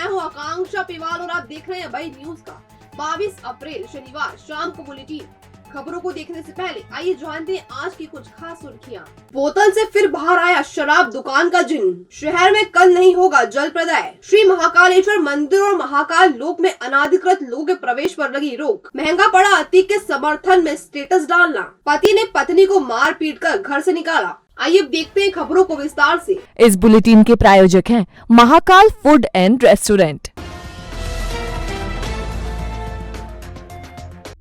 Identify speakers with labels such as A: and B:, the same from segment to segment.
A: मैं हूं आकांक्षा पिवाल और आप देख रहे हैं भाई न्यूज का 22 अप्रैल शनिवार शाम को बुलेटिन। खबरों को देखने से पहले आइए जानते हैं आज की कुछ खास सुर्खियां। बोतल से फिर बाहर आया शराब दुकान का जिन। शहर में कल नहीं होगा जल प्रदाय। श्री महाकालेश्वर मंदिर और महाकाल लोक में अनाधिकृत लोगों के प्रवेश पर लगी रोक। महंगा पड़ा अतीक के समर्थन में स्टेटस डालना। पति ने पत्नी को मार पीट कर घर से निकाला। आइए अब देखते हैं खबरों को विस्तार से।
B: इस बुलेटिन के प्रायोजक हैं Mahakal food and restaurant.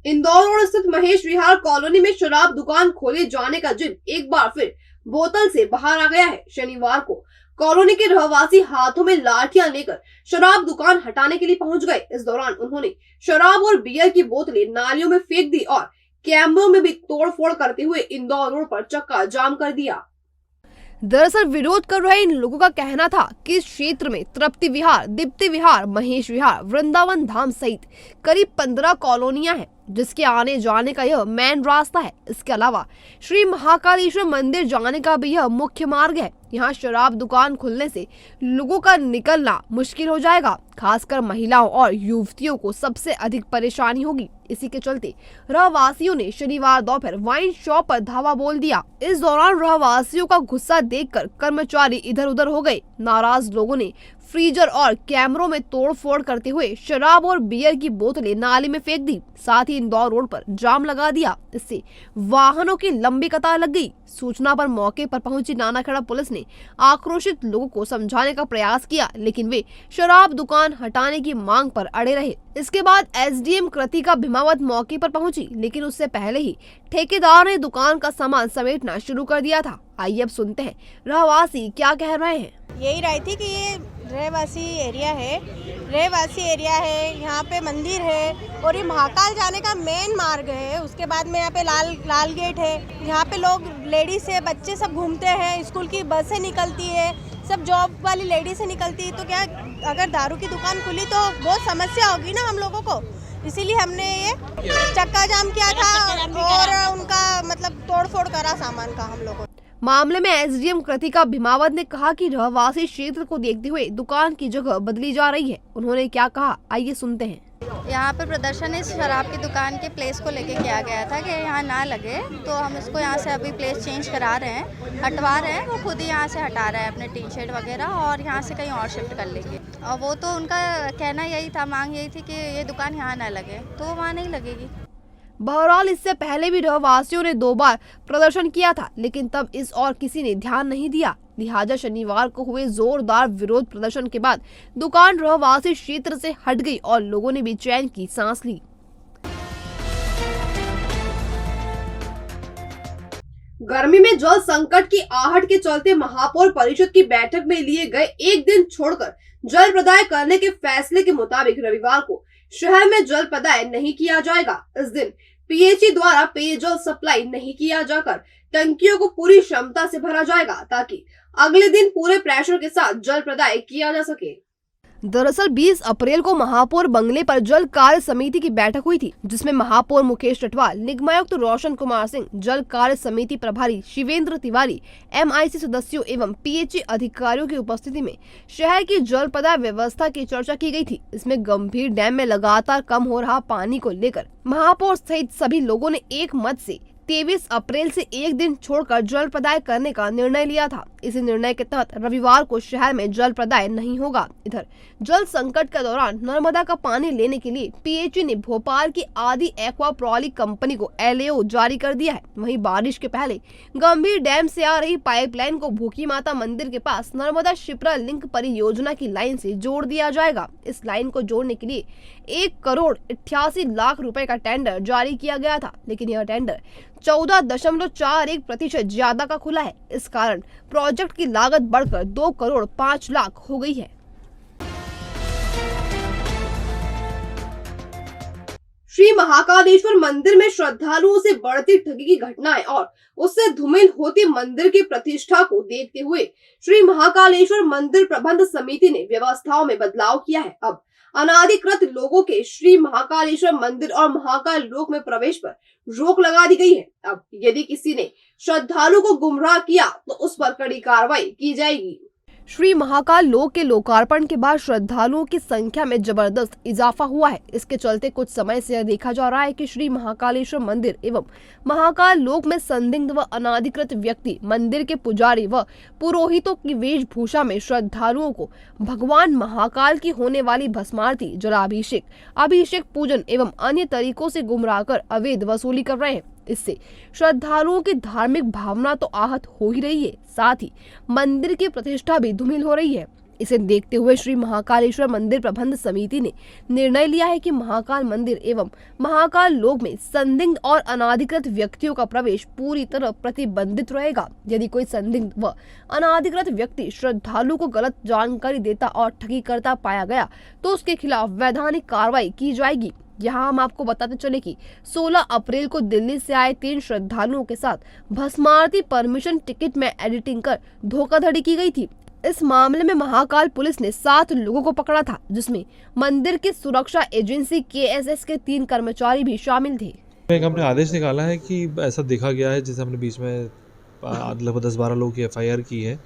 A: Indore road स्थित महेश विहार कॉलोनी में शराब दुकान खोले जाने का जिन एक बार फिर बोतल से बाहर आ गया है। शनिवार को कॉलोनी के रहवासी हाथों में लाठियां लेकर शराब दुकान हटाने के लिए पहुंच गए। इस दौरान उन्होंने शराब और बियर की बोतलें नालियों में फेंक दी और कैमरों में भी तोड़फोड़ करते हुए इंदौर रोड पर चक्का जाम कर दिया।
C: दरअसल विरोध कर रहे इन लोगों का कहना था कि इस क्षेत्र में तृप्ति विहार, दीप्ति विहार, महेश विहार, वृंदावन धाम सहित करीब 15 कॉलोनियां हैं, जिसके आने जाने का यह मेन रास्ता है। इसके अलावा श्री महाकालेश्वर मंदिर जाने का भी यह मुख्य मार्ग है। यहाँ शराब दुकान खुलने से लोगों का निकलना मुश्किल हो जाएगा। खासकर महिलाओं और युवतियों को सबसे अधिक परेशानी होगी। इसी के चलते रहवासियों ने शनिवार दोपहर वाइन शॉप पर धावा बोल दिया। इस दौरान रहवासियों का गुस्सा देखकर कर्मचारी इधर उधर हो गए। नाराज लोगों ने फ्रीजर और कैमरों में तोड़फोड़ करते हुए शराब और बियर की बोतलें नाली में फेंक दी। साथ ही इंदौर रोड पर जाम लगा दिया। इससे वाहनों की लंबी कतार लग गई। सूचना पर मौके पर पहुंची नानाखेड़ा पुलिस ने आक्रोशित लोगों को समझाने का प्रयास किया, लेकिन वे शराब दुकान हटाने की मांग पर अड़े रहे। इसके बाद एसडीएम कृतिका भीमावत मौके पर पहुंची, लेकिन उससे पहले ही ठेकेदार ने दुकान का सामान समेटना शुरू कर दिया था। आइए अब सुनते हैं रहवासी क्या कह रहे हैं।
D: यही राय थी कि ये रहवासी एरिया है, यहाँ पे मंदिर है और ये महाकाल जाने का मेन मार्ग है। उसके बाद में यहाँ पे लाल गेट है। यहाँ पे लोग लेडीज है, बच्चे सब घूमते हैं, स्कूल की बसें निकलती है, सब जॉब वाली लेडीज से निकलती है। तो क्या अगर दारू की दुकान खुली तो बहुत समस्या होगी ना हम लोगों को। इसीलिए हमने ये चक्का जाम किया था और उनका मतलब तोड़फोड़ करा सामान का हम लोगों।
C: मामले में एसडीएम कृतिका भीमावत ने कहा कि रहवासी क्षेत्र को देखते हुए दुकान की जगह बदली जा रही है। उन्होंने क्या कहा, आइए सुनते हैं।
E: यहाँ पर प्रदर्शन इस शराब की दुकान के प्लेस को लेके किया गया था कि यहाँ ना लगे, तो हम इसको यहाँ से अभी प्लेस चेंज करा रहे हैं, हटवा रहे हैं। वो खुद ही यहाँ से हटा रहा है अपने टी शर्ट वगैरह और यहाँ से कहीं और शिफ्ट कर लेंगे। और वो तो उनका कहना यही था, मांग यही थी कि ये दुकान यहाँ ना लगे, तो वो वहाँ नहीं लगेगी।
C: बहरहाल इससे पहले भी रहवासियों ने 2 बार प्रदर्शन किया था, लेकिन तब इस और किसी ने ध्यान नहीं दिया। लिहाजा शनिवार को हुए जोरदार विरोध प्रदर्शन के बाद दुकान रहवासी क्षेत्र से हट गई और लोगों ने भी चैन की सांस ली।
A: गर्मी में जल संकट की आहट के चलते महापौर परिषद की बैठक में लिए गए एक दिन छोड़कर जल प्रदाय करने के फैसले के मुताबिक रविवार को शहर में जल प्रदाय नहीं किया जाएगा। इस दिन पीएचई द्वारा पेयजल सप्लाई नहीं किया जाकर टंकियों को पूरी क्षमता से भरा जाएगा, ताकि अगले दिन पूरे प्रेशर के साथ जल प्रदाय किया जा सके।
C: दरअसल 20 अप्रैल को महापौर बंगले पर जल कार्य समिति की बैठक हुई थी, जिसमें महापौर मुकेश टटवाल, निगमायुक्त रोशन कुमार सिंह, जल कार्य समिति प्रभारी शिवेंद्र तिवारी, एमआईसी सदस्यों एवं पीएचई अधिकारियों की उपस्थिति में शहर की जल प्रदाय व्यवस्था की चर्चा की गई थी। इसमें गंभीर डैम में लगातार कम हो रहा पानी को लेकर महापौर सहित सभी लोगों ने एक मत से 23 अप्रैल से एक दिन छोड़कर जल प्रदाय करने का निर्णय लिया था। इस निर्णय के तहत रविवार को शहर में जल प्रदाय नहीं होगा। इधर जल संकट के दौरान नर्मदा का पानी लेने के लिए पीएचई ने भोपाल की आदि एक्वा प्रॉली कंपनी को एलएओ जारी कर दिया है। वहीं बारिश के पहले गंभीर डैम से आ रही पाइपलाइन को भूखी माता मंदिर के पास नर्मदा शिप्रा लिंक परियोजना की लाइन से जोड़ दिया जाएगा। इस लाइन को जोड़ने के लिए 1,88,00,000 रुपए का टेंडर जारी किया गया था, लेकिन यह टेंडर 14.41% ज्यादा का खुला है। इस कारण प्रोजेक्ट की लागत बढ़कर 2,05,00,000 हो गई है।
A: श्री महाकालेश्वर मंदिर में श्रद्धालुओं से बढ़ती ठगी की घटनाएं और उससे धूमिल होती मंदिर की प्रतिष्ठा को देखते हुए श्री महाकालेश्वर मंदिर प्रबंध समिति ने व्यवस्थाओं में बदलाव किया है। अब अनाधिकृत लोगों के श्री महाकालेश्वर मंदिर और महाकाल लोक में प्रवेश पर रोक लगा दी गई है। अब यदि किसी ने श्रद्धालु को गुमराह किया तो उस पर कड़ी कार्रवाई की जाएगी।
C: श्री महाकाल लोक के लोकार्पण के बाद श्रद्धालुओं की संख्या में जबरदस्त इजाफा हुआ है। इसके चलते कुछ समय से यह देखा जा रहा है कि श्री महाकालेश्वर मंदिर एवं महाकाल लोक में संदिग्ध व अनाधिकृत व्यक्ति मंदिर के पुजारी व पुरोहितों की वेशभूषा में श्रद्धालुओं को भगवान महाकाल की होने वाली भस्मारती, जलाभिषेक, अभिषेक पूजन एवं अन्य तरीकों से गुमराह कर अवैध वसूली कर रहे हैं। इससे श्रद्धालुओं की धार्मिक भावना तो आहत हो ही रही है, साथ ही मंदिर की प्रतिष्ठा भी धूमिल हो रही है। इसे देखते हुए श्री महाकालेश्वर मंदिर प्रबंध समिति ने निर्णय लिया है कि महाकाल मंदिर एवं महाकाल लोक में संदिग्ध और अनाधिकृत व्यक्तियों का प्रवेश पूरी तरह प्रतिबंधित रहेगा। यदि कोई संदिग्ध व अनाधिकृत व्यक्ति श्रद्धालु को गलत जानकारी देता और ठगी करता पाया गया तो उसके खिलाफ वैधानिक कार्रवाई की जाएगी। यहाँ हम आपको बताते चले कि 16 अप्रैल को दिल्ली से आए 3 श्रद्धालुओं के साथ भस्मारती परमिशन टिकट में एडिटिंग कर धोखाधड़ी की गई थी। इस मामले में महाकाल पुलिस ने 7 लोगों को पकड़ा था, जिसमें मंदिर की सुरक्षा एजेंसी KSS के 3 कर्मचारी भी शामिल थे।
F: एक हमने आदेश निकाला है कि ऐसा देखा गया है, जैसे हमने बीच में लगभग 10-12 लोगों की FIR की है,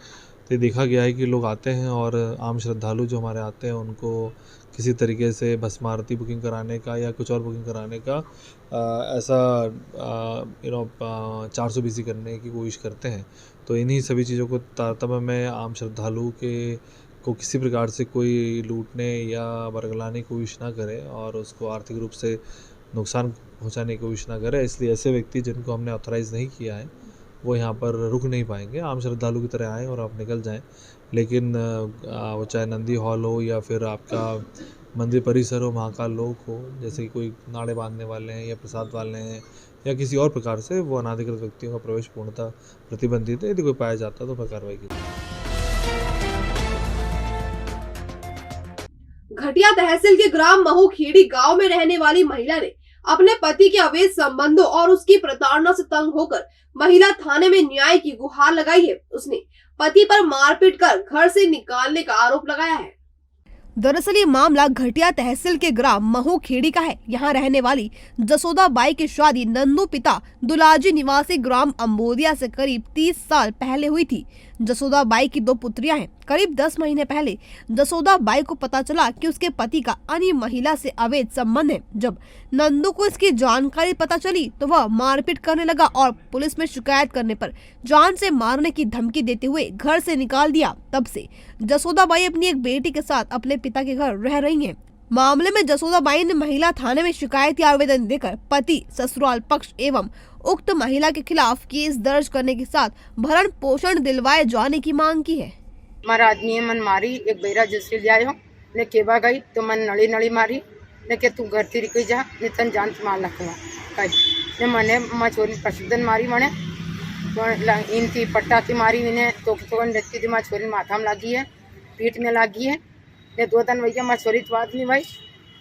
F: तो देखा गया है कि लोग आते हैं और आम श्रद्धालु जो हमारे आते हैं उनको किसी तरीके से भस्मारती बुकिंग कराने का या कुछ और बुकिंग कराने का ऐसा 420 करने की कोशिश करते हैं। तो इन्हीं सभी चीज़ों को तारतम्य में आम श्रद्धालु को किसी प्रकार से कोई लूटने या बरगलाने की कोशिश ना करे और उसको आर्थिक रूप से नुकसान पहुंचाने की कोशिश ना करे। इसलिए ऐसे व्यक्ति जिनको हमने ऑथराइज़ नहीं किया है वो यहाँ पर रुक नहीं पाएंगे। आम श्रद्धालु की तरह आएँ और आप निकल जाएं, लेकिन वो चाहे नंदी हॉल हो या फिर आपका मंदिर परिसर हो, महाकाल लोक हो, जैसे कि कोई नाड़े बांधने वाले हैं या प्रसाद वाले हैं या किसी और प्रकार से, वो अनाधिकृत व्यक्तियों का प्रवेश पूर्णतः प्रतिबंधित है। यदि कोई पाया जाता है तो पर कार्रवाई की जाए।
A: घटिया तहसील के ग्राम महूखेड़ी गांव में रहने वाली महिला ने अपने पति के अवैध संबंधों और उसकी प्रताड़ना से तंग होकर महिला थाने में न्याय की गुहार लगाई है। उसने पति पर मारपीट कर घर से निकालने का आरोप लगाया है।
C: दरअसल ये मामला घटिया तहसील के ग्राम महूखेड़ी का है। यहाँ रहने वाली जसोदा बाई की शादी नंदू पिता दुलाजी निवासी ग्राम अम्बोदिया से करीब 30 साल पहले हुई थी। जसोदा बाई की 2 पुत्रियां हैं। करीब 10 महीने पहले जसोदा बाई को पता चला कि उसके पति का अन्य महिला से अवैध संबंध है। जब नंदू को इसकी जानकारी पता चली तो वह मारपीट करने लगा और पुलिस में शिकायत करने पर जान से मारने की धमकी देते हुए घर से निकाल दिया। तब से जसोदा बाई अपनी एक बेटी के साथ अपने पिता के घर रह रही हैं। मामले में जसोदा बाई ने महिला थाने में शिकायती आवेदन देकर पति, ससुराल पक्ष एवं उक्त महिला के खिलाफ केस दर्ज करने के साथ भरण पोषण दिलवाए जाने की मांग की है।
G: हमारा आदमी मन मारी एक बैरा जैसे ले आयो ने केबा गई तो मन नड़ी नड़ी मारी ने के तू घर तिरी कोई जा ने तन जान मार लखवा कई ने मने मछोरी पशुदन मारी मने इनकी पट्टा की मारी इन्हें तो नृत्य की मछोरी माथा में लगी है, पीठ में लगी है ने 2 दिन भैया मछोरी तो बात नहीं भाई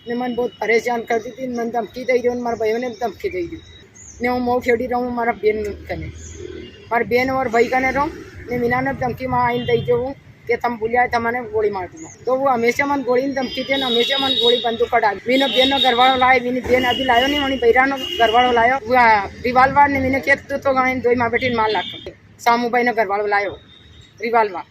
G: ने मन बहुत परेशान कर दी थी। मन धमकी दे रही मारे भाइयों ने धमकी दे दी ने वो मऊ खेड़ी रहूँ हमारा बेन कने और बेन और भाई कने रहूँ ने मीना ने धमकी माँ आइन दई जो कि तुम बुलिया तो मैंने गोली मार दूंगा। तो वो हमेशा मन गोली धमकी दे हमेशा मन गोली बंदूक कटा मीनो बेन घरवाड़ो लाए मीनी बेन अभी लायो नहीं मनी बैरा नो घरवाड़ो लायो रिवाल्वर ने मीने के तो गाने 2 माँ बेटी मार लाख सामू भाई ने घरवाड़ो लायो रिवाल्वर।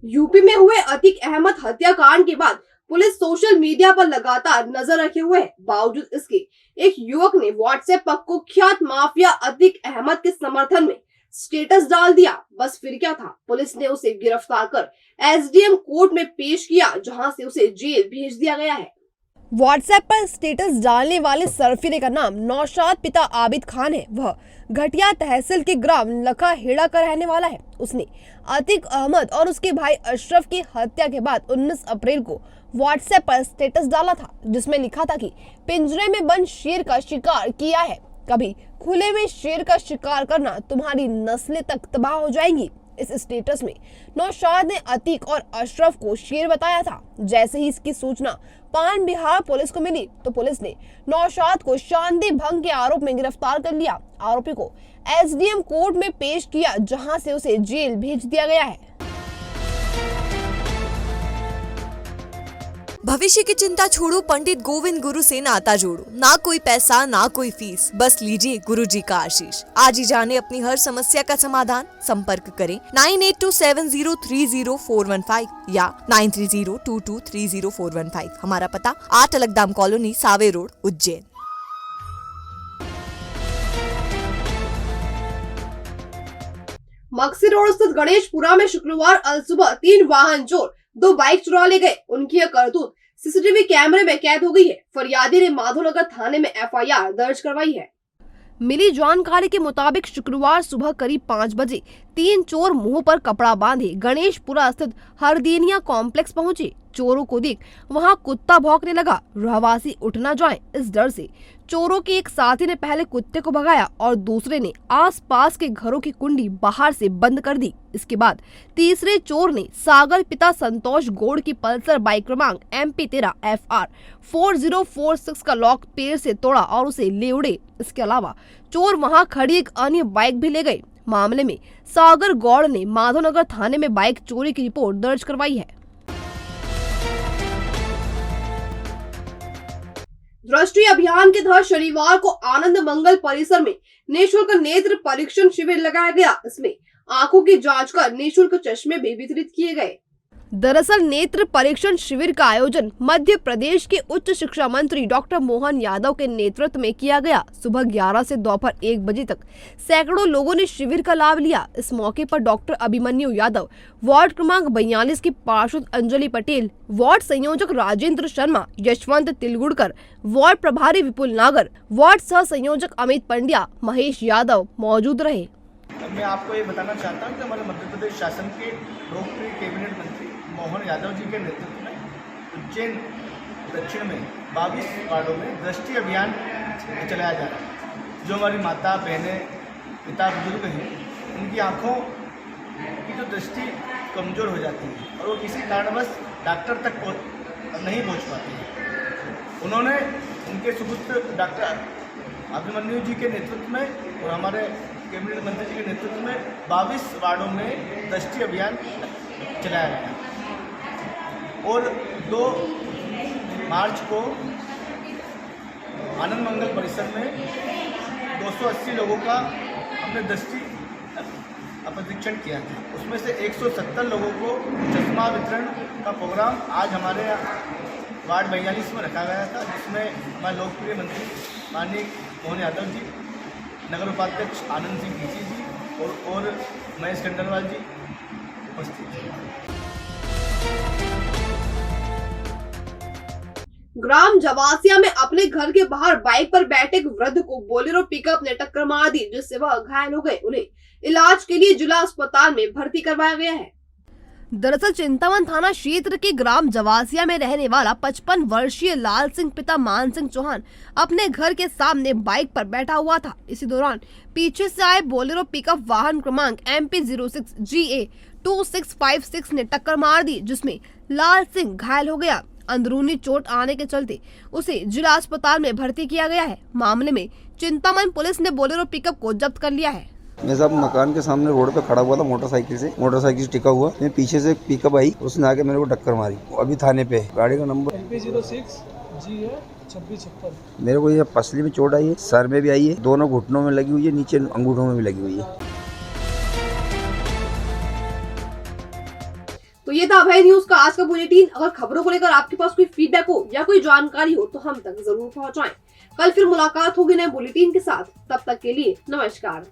A: यूपी में हुए अतीक अहमद हत्याकांड के बाद पुलिस सोशल मीडिया पर लगातार नजर रखे हुए है। बावजूद इसके एक युवक ने व्हाट्सएप पर कुख्यात माफिया अतीक अहमद के समर्थन में स्टेटस डाल दिया। बस फिर क्या था, पुलिस ने उसे गिरफ्तार कर SDM कोर्ट में पेश किया, जहां से उसे जेल भेज दिया गया है।
C: व्हाट्सएप पर स्टेटस डालने वाले सरफिरे का नाम नौशाद पिता आबिद खान है। वह घटिया तहसील के ग्राम लखा हेड़ा का रहने वाला है। उसने अतीक अहमद और उसके भाई अशरफ की हत्या के बाद 19 अप्रैल को व्हाट्सएप पर स्टेटस डाला था, जिसमें लिखा था कि पिंजरे में बंद शेर का शिकार किया है, कभी खुले में शेर का शिकार करना तुम्हारी नस्लें तक तबाह हो जाएंगी। इस स्टेटस में नौशाद ने अतीक और अशरफ को शेर बताया था। जैसे ही इसकी सूचना पान बिहार पुलिस को मिली तो पुलिस ने नौशाद को शांति भंग के आरोप में गिरफ्तार कर लिया। आरोपी को SDM कोर्ट में पेश किया, जहां से उसे जेल भेज दिया गया है।
H: भविष्य की चिंता छोड़ो, पंडित गोविंद गुरु से नाता जोड़ो। ना कोई पैसा ना कोई फीस, बस लीजिए गुरु जी का आशीष। आज ही जाने अपनी हर समस्या का समाधान। संपर्क करें 9827030415 या 9302230415। हमारा पता 8 Alagdam colony, Save road, Ujjain.
A: Maksi road स्थित गणेशपुरा में शुक्रवार अलसुबह 3 वाहन चोर 2 बाइक चुरा ले गए। उनकी यह करतूत सीसीटीवी कैमरे में कैद हो गई है। फरियादी ने माधोनगर थाने में एफआईआर दर्ज करवाई है।
C: मिली जानकारी के मुताबिक शुक्रवार सुबह करीब 5 बजे 3 चोर मुंह पर कपड़ा बांधे गणेशपुरा स्थित हरदीनिया कॉम्प्लेक्स पहुंचे। चोरों को देख वहां कुत्ता भौंकने लगा। रहवासी उठ न जाएं, इस डर से चोरों के एक साथी ने पहले कुत्ते को भगाया और दूसरे ने आसपास के घरों की कुंडी बाहर से बंद कर दी। इसके बाद तीसरे चोर ने सागर पिता संतोष गौड़ की पल्सर बाइक क्रमांक MP13 FR 4046 का लॉक पैर से तोड़ा और उसे ले उड़े। इसके अलावा चोर वहां खड़ी एक अन्य बाइक भी ले गए। मामले में सागर गौड़ ने माधोनगर थाने में बाइक चोरी की रिपोर्ट दर्ज करवाई है।
A: दृष्टि अभियान के तहत शनिवार को आनंद मंगल परिसर में निःशुल्क नेत्र परीक्षण शिविर लगाया गया। इसमें आंखों की जांच कर निःशुल्क चश्मे भी वितरित किए गए।
C: दरअसल नेत्र परीक्षण शिविर का आयोजन मध्य प्रदेश के उच्च शिक्षा मंत्री डॉक्टर मोहन यादव के नेतृत्व में किया गया। सुबह 11 से दोपहर 1 बजे तक सैकड़ों लोगों ने शिविर का लाभ लिया। इस मौके पर डॉक्टर अभिमन्यु यादव, वार्ड क्रमांक 42 की पार्षद अंजलि पटेल, वार्ड संयोजक राजेंद्र शर्मा, यशवंत तिलगुड़कर, वार्ड प्रभारी विपुल नागर, वार्ड सह संयोजक अमित पंड्या, महेश यादव मौजूद रहे।
I: मैं आपको ये बताना चाहता हूँ कि हमारे मध्य प्रदेश शासन के लोकप्रिय कैबिनेट मंत्री मोहन यादव जी के नेतृत्व में उज्जैन दक्षिण में 22 वार्डों में दृष्टि अभियान चलाया जा रहा है। जो हमारी माता, बहनें, पिता, बुजुर्ग हैं, उनकी आँखों की जो दृष्टि कमज़ोर हो जाती है और वो किसी कारणवश डॉक्टर तक नहीं पहुँच पाती है। उन्होंने उनके सुपुत्र डॉक्टर अभिमन्यु जी के नेतृत्व में और हमारे कैबिनेट मंत्री जी के नेतृत्व में 22 वार्डों में दृष्टि अभियान चलाया गया और 2 मार्च को आनंद मंगल परिसर में 280 लोगों का हमने दृष्टि परीक्षण किया था। उसमें से 170 लोगों को चश्मा वितरण का प्रोग्राम आज हमारे वार्ड 42 में रखा गया था, जिसमें हमारे लोकप्रिय मंत्री माननीय मोहन यादव जी, नगर उपाध्यक्ष आनंद सिंह डीसी जी और महेश खंडरवाल जी उपस्थित थे।
A: ग्राम जवासिया में अपने घर के बाहर बाइक पर बैठे एक वृद्ध को बोलेरो पिकअप ने टक्कर मार दी, जिससे वह घायल हो गए। उन्हें इलाज के लिए जिला अस्पताल में भर्ती करवाया गया है।
C: दरअसल चिंतामन थाना क्षेत्र के ग्राम जवासिया में रहने वाला 55 वर्षीय लाल सिंह पिता मान सिंह चौहान अपने घर के सामने बाइक पर बैठा हुआ था। इसी दौरान पीछे से आए बोलेरो पिकअप वाहन क्रमांक MP06 GA 2656 ने टक्कर मार दी, जिसमें लाल सिंह घायल हो गया। अंदरूनी चोट आने के चलते उसे जिला अस्पताल में भर्ती किया गया है। मामले में चिंतामन पुलिस ने बोलेरो पिकअप को जब्त कर लिया है।
J: मैं साहब मकान के सामने रोड पे खड़ा हुआ था मोटरसाइकिल से टिका हुआ। मैं पीछे से पिकअप आई, उसने आके मेरे को टक्कर मारी। अभी थाने पे गाड़ी का नंबर MP06 GA 2656। मेरे को ये पसली में चोट आई है, सर में भी आई है, दोनों घुटनों में लगी हुई है, नीचे अंगूठों में भी लगी हुई है।
A: तो ये था अभय न्यूज का आज का बुलेटिन। अगर खबरों को लेकर आपके पास कोई फीडबैक हो या कोई जानकारी हो तो हम तक जरूर पहुंचाएं। कल फिर मुलाकात होगी नए बुलेटिन के साथ। तब तक के लिए नमस्कार।